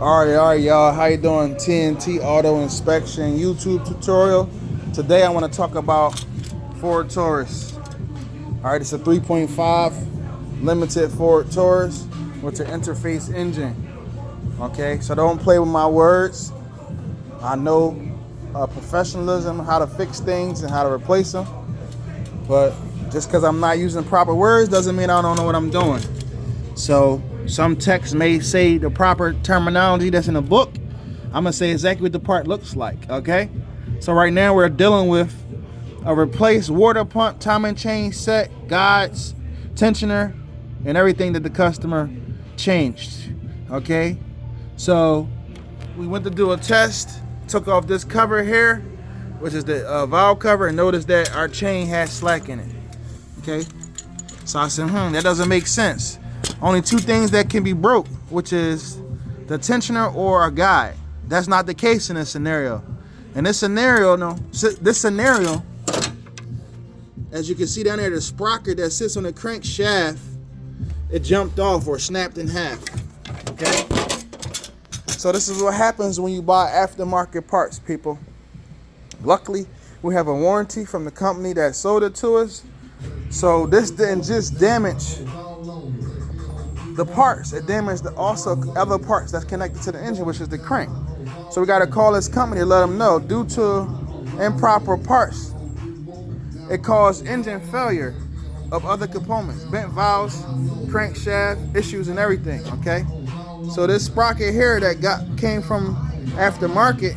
All right, y'all. How you doing? TNT Auto Inspection YouTube tutorial. Today I want to talk about Ford Taurus. All right, it's a 3.5 limited Ford Taurus with an interface engine. Okay, so don't play with my words. I know professionalism, how to fix things and how to replace them. But just because I'm not using proper words doesn't mean I don't know what I'm doing. So some texts may say the proper terminology that's in the book. I'm gonna say exactly what the part looks like, okay? So right now we're dealing with a replaced water pump, timing chain set, guides, tensioner, and everything that the customer changed, okay? So we went to do a test, took off this cover here, which is the valve cover, and noticed that our chain had slack in it, okay? So I said, that doesn't make sense. Only two things that can be broke, which is the tensioner or a guide. That's not the case in this scenario. In this scenario, as you can see down there, the sprocket that sits on the crankshaft, it jumped off or snapped in half, okay? So this is what happens when you buy aftermarket parts, people. Luckily, we have a warranty from the company that sold it to us. So this didn't just damage the parts, it damaged also other parts that's connected to the engine, which is the crank. So we got to call this company to let them know, due to improper parts, it caused engine failure of other components, bent valves, crankshaft issues and everything, okay? So this sprocket here that came from Aftermarket,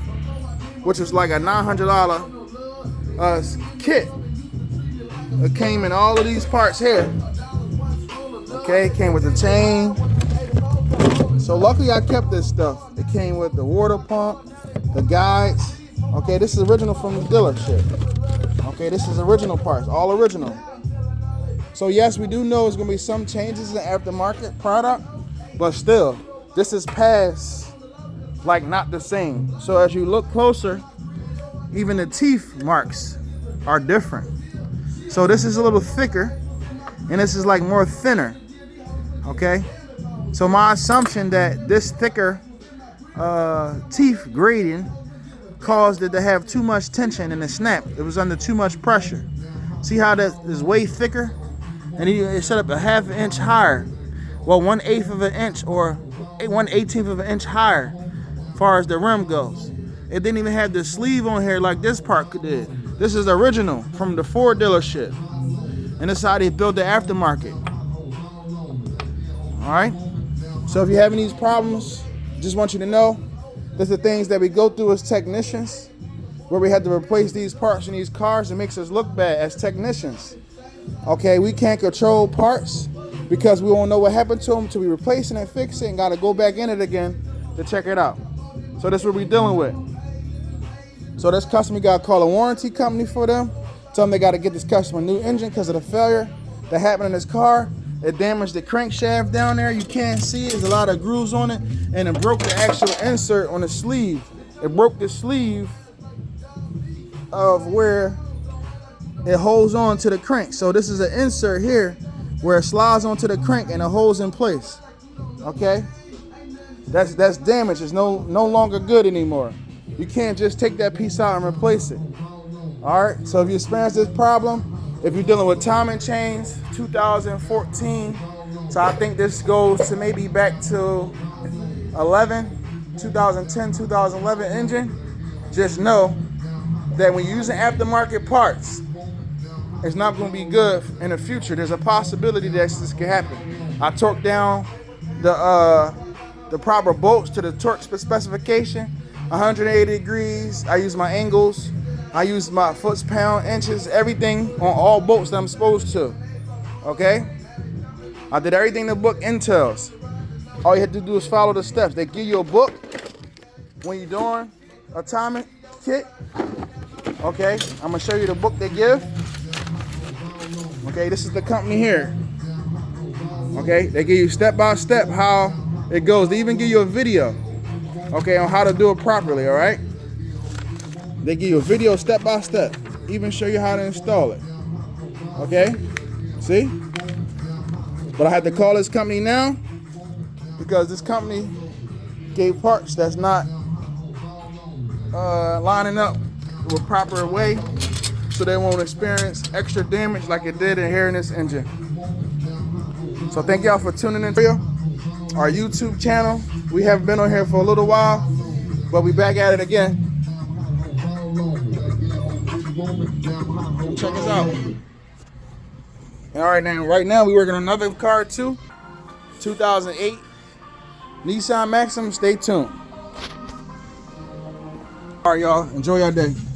which was like a $900 kit, it came in all of these parts here. Okay, it came with the chain. So luckily I kept this stuff. It came with the water pump, the guides. Okay, this is original from the dealership. Okay, this is original parts, all original. So yes, we do know there's gonna be some changes in the aftermarket product, but still, this is past, like not the same. So as you look closer, even the teeth marks are different. So this is a little thicker, and this is like more thinner. Okay, so my assumption that this thicker teeth grading caused it to have too much tension and it snapped. It was under too much pressure. See how that is way thicker, and it set up a half an inch higher. Well, 1/8 of an inch or 1/18 of an inch higher, as far as the rim goes. It didn't even have the sleeve on here like this part did. This is original from the Ford dealership, and this is how they built the aftermarket. All right, so if you're having these problems, just want you to know, these are things that we go through as technicians, where we had to replace these parts in these cars. It makes us look bad as technicians. Okay, we can't control parts because we won't know what happened to them until we replace it and fix it and got to go back in it again to check it out. So that's what we're dealing with. So this customer got to call a warranty company for them. Tell them they got to get this customer a new engine because of the failure that happened in this car. It damaged the crankshaft down there. You can't see it. There's a lot of grooves on it. And it broke the actual insert on the sleeve. It broke the sleeve of where it holds on to the crank. So this is an insert here where it slides onto the crank and it holds in place. Okay? That's damaged. It's no longer good anymore. You can't just take that piece out and replace it. All right? So if you experience this problem, if you're dealing with timing chains, 2014, so I think this goes to maybe back to 2010, 2011 engine, just know that when you're using aftermarket parts, it's not going to be good in the future. There's a possibility that this can happen. I torqued down the proper bolts to the torque specification, 180 degrees. I use my angles. I use my foot pound, inches, everything on all bolts that I'm supposed to, okay? I did everything the book entails. All you have to do is follow the steps. They give you a book when you're doing a timing kit, okay? I'm gonna show you the book they give. Okay, this is the company here. Okay, they give you step by step how it goes. They even give you a video, okay, on how to do it properly, all right? They give you a video step by step, even show you how to install it. Okay, see? But I had to call this company now because this company gave parts that's not lining up the proper way, so they won't experience extra damage like it did in here in this engine. So thank y'all for tuning in to our YouTube channel. We haven't been on here for a little while, but we back at it again. Check us out. All right, now right now we working on another car too, 2008 Nissan Maxima. Stay tuned. All right, y'all, enjoy your day.